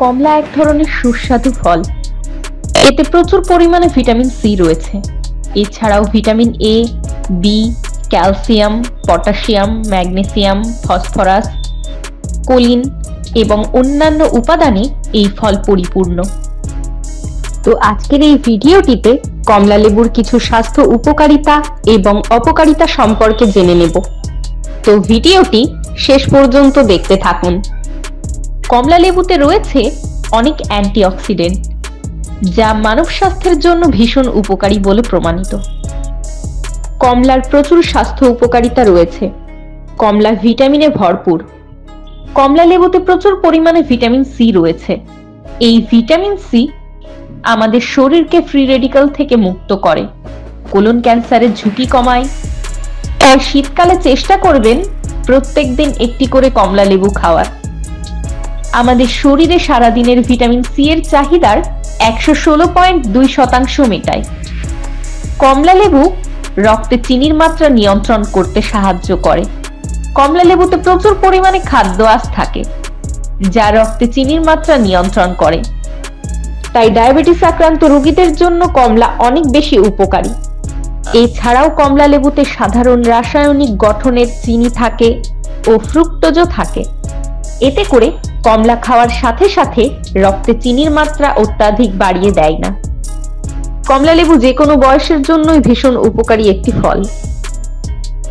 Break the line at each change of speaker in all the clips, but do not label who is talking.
কমলা এক ধরনের সুস্বাদু ফল। এতে প্রচুর পরিমাণে ভিটামিন সি রয়েছে। এছাড়াও vitamin A, B, calcium, potassium, magnesium, phosphorus, choline এবং অন্যান্য উপাদানে এই ফল পরিপূর্ণ। তো আজকের এই ভিডিওটিতে কমলা লেবুর কিছু স্বাস্থ্য উপকারিতা এবং অপকারিতা সম্পর্কে জেনে নেব। তো ভিডিওটি শেষ পর্যন্ত দেখতে থাকুন। কমলা লেবুতে রয়েছে অনেক অ্যান্টিঅক্সিডেন্ট, যা মানব স্বাস্থ্যের জন্য ভীষণ উপকারী বলে প্রমাণিত। কমলার প্রচুর স্বাস্থ্য উপকারিতা রয়েছে। কমলা ভিটামিনে ভরপুর। কমলা লেবুতে প্রচুর পরিমাণে ভিটামিন সি রয়েছে। এই ভিটামিন সি আমাদের শরীরকে ফ্রি রেডিক্যাল থেকে মুক্ত করে, কোলন ক্যান্সারের ঝুঁকি কমায়। তাই শীতকালে চেষ্টা করবেন প্রত্যেকদিন একটি করে কমলা লেবু খাওয়ার। আমাদের শরীরে সারাদিনের ভিটামিন সি এর চাহিদার 116.2% মেটায়। কমলা লেবু রক্তে চিনির মাত্রা নিয়ন্ত্রণ করতে সাহায্য করে। কমলা লেবুতে প্রচুর পরিমাণে খাদ্য আঁশ থাকে, যা রক্তে চিনির মাত্রা নিয়ন্ত্রণ করে। তাই ডায়াবেটিস আক্রান্ত রোগীদের জন্য কমলা অনেক বেশি উপকারী। এছাড়াও কমলা লেবুতে সাধারণ রাসায়নিক গঠনের চিনি থাকে ও ফ্রুক্টোজও থাকে। এতে করে কমলা খাওয়ার সাথে সাথে রক্তে চিনির মাত্রা অত্যাধিক বাড়িয়ে দেয় না। কমলা লেবু যে কোনো বয়সের জন্যই ভীষণ উপকারী একটি ফল।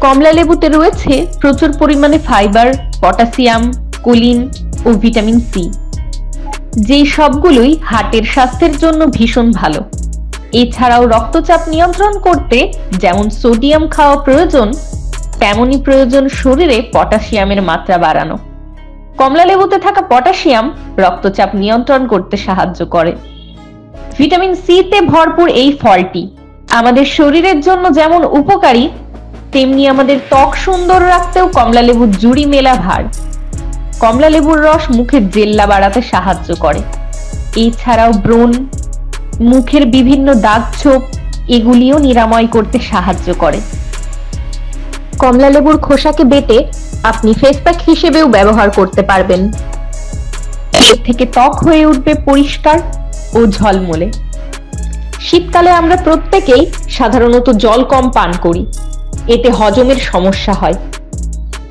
কমলা লেবুতে রয়েছে প্রচুর পরিমাণে ফাইবার, পটাশিয়াম, কোলিন ও ভিটামিন সি, যেই সবগুলোই হার্টের স্বাস্থ্যের জন্য ভীষণ ভালো। এছাড়াও রক্তচাপ নিয়ন্ত্রণ করতে যেমন সোডিয়াম খাওয়া প্রয়োজন, তেমনই প্রয়োজন শরীরে পটাশিয়ামের মাত্রা বাড়ানো। কমলা লেবুতে থাকা পটাশিয়াম রক্তচাপ নিয়ন্ত্রণ করতে সাহায্য করে। ভিটামিন সি তে ভরপুর এই ফলটি আমাদের শরীরের জন্য যেমন উপকারী, তেমনি আমাদের ত্বক সুন্দর রাখতেও কমলা লেবুর জুড়ি মেলা ভার। কমলা লেবুর রস মুখের জেল্লা বাড়াতে সাহায্য করে। এছাড়াও ব্রণ, মুখের বিভিন্ন দাগ ছোপ এগুলিও নিরাময় করতে সাহায্য করে। কমলা লেবুর খোসাকে বেটে আপনি ফেস প্যাক হিসেবেও ব্যবহার করতে পারবেন। এর থেকে ত্বক হয়ে উঠবে পরিষ্কার ও ঝলমলে। শীতকালে আমরা প্রত্যেকেই সাধারণত জল কম পান করি, এতে হজমের সমস্যা হয়।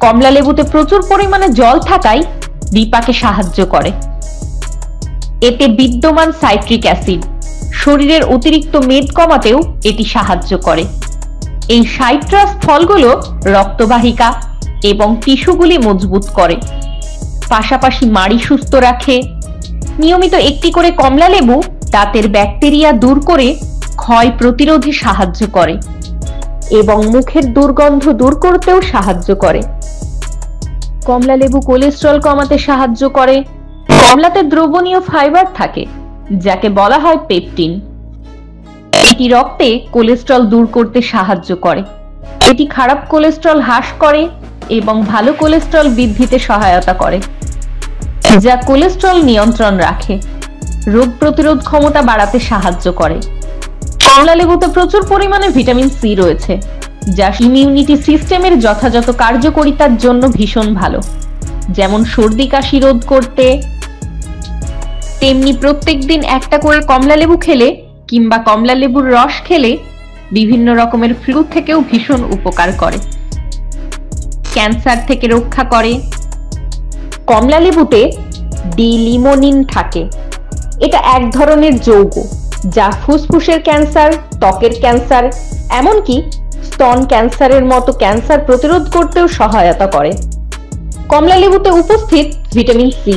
কমলা লেবুতে প্রচুর পরিমাণে জল থাকায় বিপাকে সাহায্য করে। এতে বিদ্যমান সাইট্রিক অ্যাসিড শরীরের অতিরিক্ত মেদ কমাতেও এটি সাহায্য করে। এই সাইট্রাস ফলগুলো রক্তবাহিকা এবং টিস্যুগুলি মজবুত করে, পাশাপাশি মাড়ি সুস্থ রাখে। নিয়মিত একটি করে কমলা লেবু দাঁতের ব্যাকটেরিয়া দূর করে ক্ষয় প্রতিরোধে সাহায্য করে এবং মুখের দুর্গন্ধ দূর করতেও সাহায্য করে। কমলা লেবু কোলেস্টেরল কমাতে সাহায্য করে। কমলাতে দ্রবণীয় ফাইবার থাকে, যাকে বলা হয় পেপটিন। এটি রক্তে কোলেস্টেরল দূর করতে সাহায্য করে। এটি খারাপ কোলেস্টেরল হ্রাস করে এবং ভালো কোলেস্টেরল বৃদ্ধিতে সহায়তা করে, যা কোলেস্টেরল নিয়ন্ত্রণ রাখে। রোগ প্রতিরোধ ক্ষমতা বাড়াতে সাহায্য করে। কমলা লেবুতে প্রচুর পরিমাণে ভিটামিন সি রয়েছে, যা ইমিউনিটি সিস্টেমের যথাযথ কার্যকারিতার জন্য ভীষণ ভালো। যেমন সর্দি কাশি রোধ করতে, তেমনি প্রত্যেকদিন একটা করে কমলা লেবু খেলে কিংবা কমলা লেবুর রস খেলে বিভিন্ন রকমের ফ্লু থেকেও ভীষণ উপকার করে। ক্যান্সার থেকে রক্ষা করে। কমলা লেবুতে ডি-লিমোনিন থাকে। এটা এক ধরনের যৌগ, যা ফুসফুসের ক্যান্সার, ত্বকের ক্যান্সার, এমনকি স্তন ক্যান্সারের মতো ক্যান্সার প্রতিরোধ করতেও সহায়তা করে। কমলা লেবুতে উপস্থিত ভিটামিন সি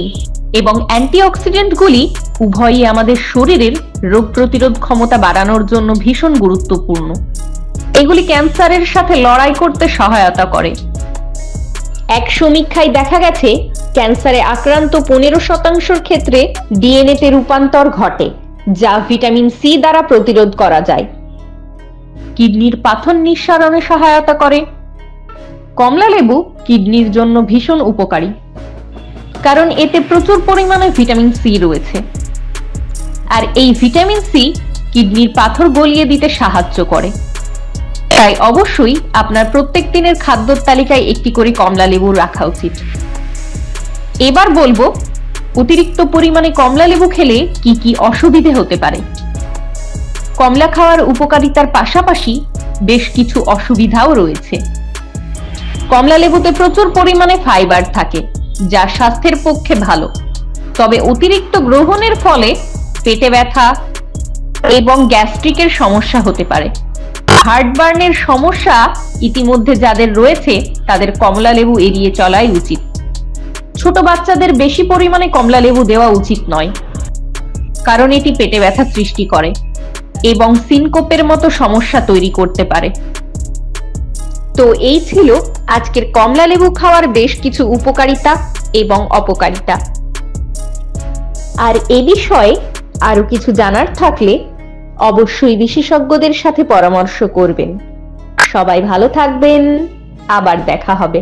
এবং অ্যান্টিঅক্সিডেন্টগুলি উভয়ই আমাদের শরীরের রোগ প্রতিরোধ ক্ষমতা বাড়ানোর জন্য ভীষণ গুরুত্বপূর্ণ। এগুলি ক্যান্সারের সাথে লড়াই করতে সহায়তা করে। এক সমীক্ষায় দেখা গেছে ক্যান্সারে আক্রান্ত 15% ক্ষেত্রে ডিএনএ তে রূপান্তর ঘটে, যা ভিটামিন সি দ্বারা প্রতিরোধ করা যায়। কিডনির পাথর নিঃসারণে সহায়তা করে। কমলা লেবু কিডনির জন্য ভীষণ উপকারী, কারণ এতে প্রচুর পরিমাণে ভিটামিন সি রয়েছে। আর এই ভিটামিন সি কিডনির পাথর গলিয়ে দিতে সাহায্য করে। তাই অবশ্যই আপনার প্রত্যেক দিনের খাদ্যের তালিকায় একটি করে কমলা লেবু রাখা উচিত। এবার বলবো অতিরিক্ত পরিমাণে কমলা লেবু খেলে কি কি অসুবিধে হতে পারে? কমলা খাওয়ার উপকারিতার পাশাপাশি বেশ কিছু অসুবিধাও রয়েছে। কমলা লেবুতে প্রচুর পরিমাণে ফাইবার থাকে, যা স্বাস্থ্যের পক্ষে ভালো। তবে অতিরিক্ত গ্রহণের ফলে পেটে ব্যথা এবং গ্যাস্ট্রিকের সমস্যা হতে পারে। হার্টবার্নের সমস্যা ইতিমধ্যে যাদের রয়েছে তাদের কমলা লেবু এড়িয়ে চলাই উচিত। ছোট বাচ্চাদের বেশি পরিমাণে কমলা লেবু দেওয়া উচিত নয়, কারণ এটি পেটে ব্যথা সৃষ্টি করে এবং সিনকোপের মতো সমস্যা তৈরি করতে পারে। তো এই ছিল আজকের কমলা লেবু খাওয়ার বেশ কিছু উপকারিতা এবং অপকারিতা। আর এ বিষয়ে আরো কিছু জানার থাকলে অবশ্যই বিশেষজ্ঞদের সাথে পরামর্শ করবেন। সবাই ভালো থাকবেন, আবার দেখা হবে।